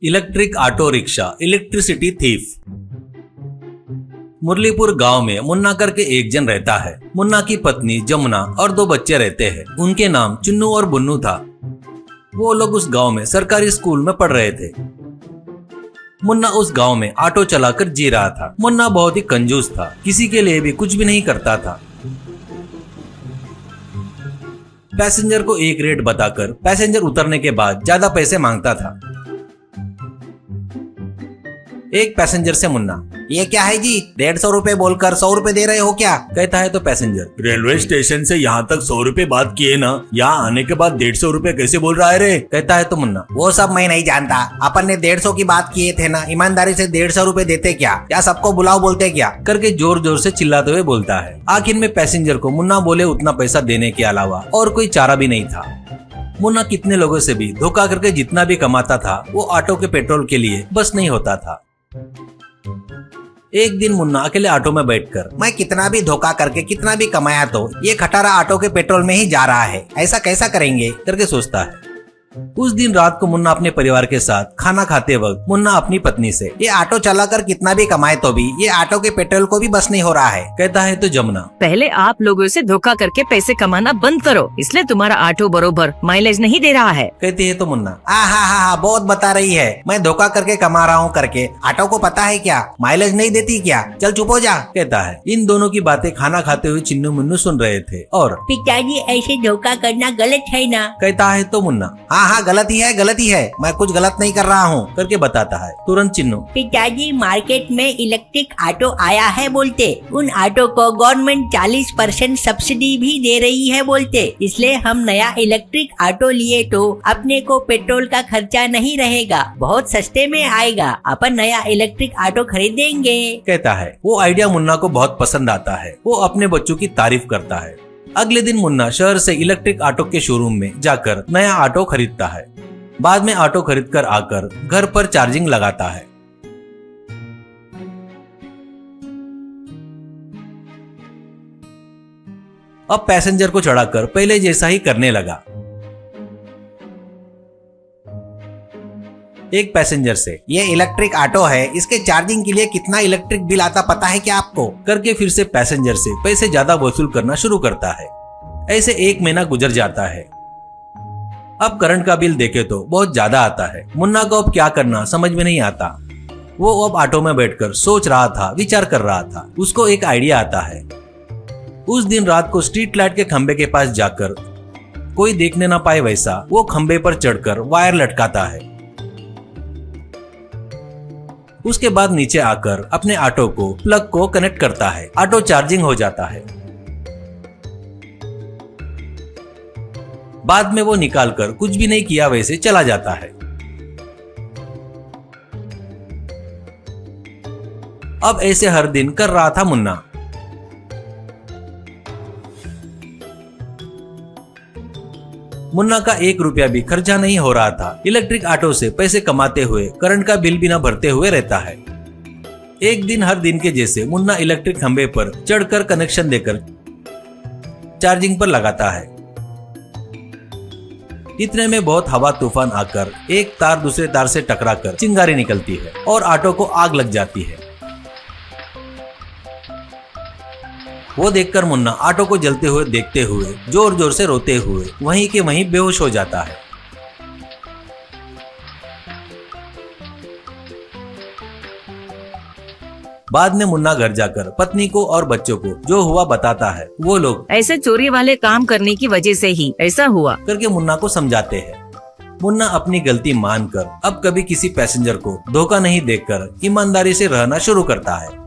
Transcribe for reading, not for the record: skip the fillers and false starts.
Electric auto rickshaw, electricity thief. Muralipur गांव में मुन्ना करके एक जन रहता है। मुन्ना की पत्नी जमुना और 2 बच्चे रहते हैं। उनके नाम चुन्नू और बुन्नू था। वो लोग उस गांव में सरकारी स्कूल में पढ़ रहे थे। मुन्ना उस गांव में ऑटो चलाकर जी रहा था। मुन्ना बहुत ही कंजूस था, किसी के लिए भी कुछ भी नहीं करता था। पैसेंजर को एक रेट बताकर पैसेंजर उतरने के बाद ज्यादा पैसे मांगता था। एक पैसेंजर से मुन्ना, ये क्या है जी, 150 रुपए बोलकर 100 रुपए दे रहे हो क्या? कहता है तो पैसेंजर, रेलवे स्टेशन से यहाँ तक 100 रुपए बात किए ना, यहाँ आने के बाद 150 रुपए कैसे बोल रहा है रे? कहता है तो मुन्ना, वो सब मैं नहीं जानता, अपन ने 150 की बात किए थे ना, ईमानदारी से 150 रुपए देते क्या सबको बुलाओ बोलते क्या? करके जोर जोर से चिल्लाते हुए बोलता है। आखिर में पैसेंजर को मुन्ना बोले उतना पैसा देने के अलावा और कोई चारा भी नहीं था। मुन्ना कितने लोगों से भी धोखा करके जितना भी कमाता था वो ऑटो के पेट्रोल के लिए बस नहीं होता था। एक दिन मुन्ना अकेले ऑटो में बैठकर, मैं कितना भी धोखा करके कितना भी कमाया तो ये खटारा ऑटो के पेट्रोल में ही जा रहा है, ऐसा कैसा करेंगे करके सोचता है। उस दिन रात को मुन्ना अपने परिवार के साथ खाना खाते वक्त मुन्ना अपनी पत्नी से, ये ऑटो चलाकर कितना भी कमाए तो भी ये ऑटो के पेट्रोल को भी बस नहीं हो रहा है। कहता है तो जमुना, पहले आप लोगों से धोखा करके पैसे कमाना बंद करो, इसलिए तुम्हारा ऑटो बरोबर माइलेज नहीं दे रहा है। कहती है तो मुन्ना, हा बहुत बता रही है, मैं धोखा करके कमा रहा हूँ करके, ऑटो को पता है क्या माइलेज नहीं देती क्या, चल चुप हो जा। कहता है। इन दोनों की बातें खाना खाते हुए चिन्नू मुन्नू सुन रहे थे और पिताजी ऐसे धोखा करना गलत है ना? कहता है तो मुन्ना, हाँ गलती है, मैं कुछ गलत नहीं कर रहा हूँ करके बताता है। तुरंत चिन्नू, पिताजी मार्केट में इलेक्ट्रिक ऑटो आया है बोलते, उन ऑटो को गवर्नमेंट 40% सब्सिडी भी दे रही है बोलते, इसलिए हम नया इलेक्ट्रिक ऑटो लिए तो अपने को पेट्रोल का खर्चा नहीं रहेगा, बहुत सस्ते में आएगा, अपन नया इलेक्ट्रिक ऑटो खरीदेंगे। कहता है। वो आइडिया मुन्ना को बहुत पसंद आता है। वो अपने बच्चों की तारीफ करता है। अगले दिन मुन्ना शहर से इलेक्ट्रिक ऑटो के शोरूम में जाकर नया ऑटो खरीदता है। बाद में ऑटो खरीदकर आकर घर पर चार्जिंग लगाता है। अब पैसेंजर को चढ़ाकर पहले जैसा ही करने लगा। एक पैसेंजर से, ये इलेक्ट्रिक ऑटो है, इसके चार्जिंग के लिए कितना इलेक्ट्रिक बिल आता पता है क्या आपको? करके फिर से पैसेंजर से पैसे ज्यादा वसूल करना शुरू करता है। ऐसे 1 महीना गुजर जाता है। अब करंट का बिल देखे तो बहुत ज्यादा आता है। मुन्ना को अब क्या करना समझ में नहीं आता। वो अब ऑटो में बैठकर सोच रहा था, विचार कर रहा था। उसको एक आइडिया आता है। उस दिन रात को स्ट्रीट लाइट के खंबे के पास जाकर कोई देखने ना पाए वैसा वो खंबे पर चढ़कर वायर लटकाता है। उसके बाद नीचे आकर अपने ऑटो को प्लग को कनेक्ट करता है। ऑटो चार्जिंग हो जाता है। बाद में वो निकालकर कुछ भी नहीं किया वैसे चला जाता है। अब ऐसे हर दिन कर रहा था मुन्ना। मुन्ना का 1 रुपया भी खर्चा नहीं हो रहा था। इलेक्ट्रिक ऑटो से पैसे कमाते हुए करंट का बिल भी न भरते हुए रहता है। एक दिन हर दिन के जैसे मुन्ना इलेक्ट्रिक खंबे पर चढ़कर कनेक्शन देकर चार्जिंग पर लगाता है। इतने में बहुत हवा तूफान आकर एक तार दूसरे तार से टकराकर चिंगारी निकलती है और ऑटो को आग लग जाती है। वो देखकर मुन्ना ऑटो को जलते हुए देखते हुए जोर जोर से रोते हुए वहीं के वहीं बेहोश हो जाता है। बाद में मुन्ना घर जाकर पत्नी को और बच्चों को जो हुआ बताता है। वो लोग ऐसे चोरी वाले काम करने की वजह से ही ऐसा हुआ करके मुन्ना को समझाते हैं। मुन्ना अपनी गलती मानकर अब कभी किसी पैसेंजर को धोखा नहीं देकर ईमानदारी से रहना शुरू करता है।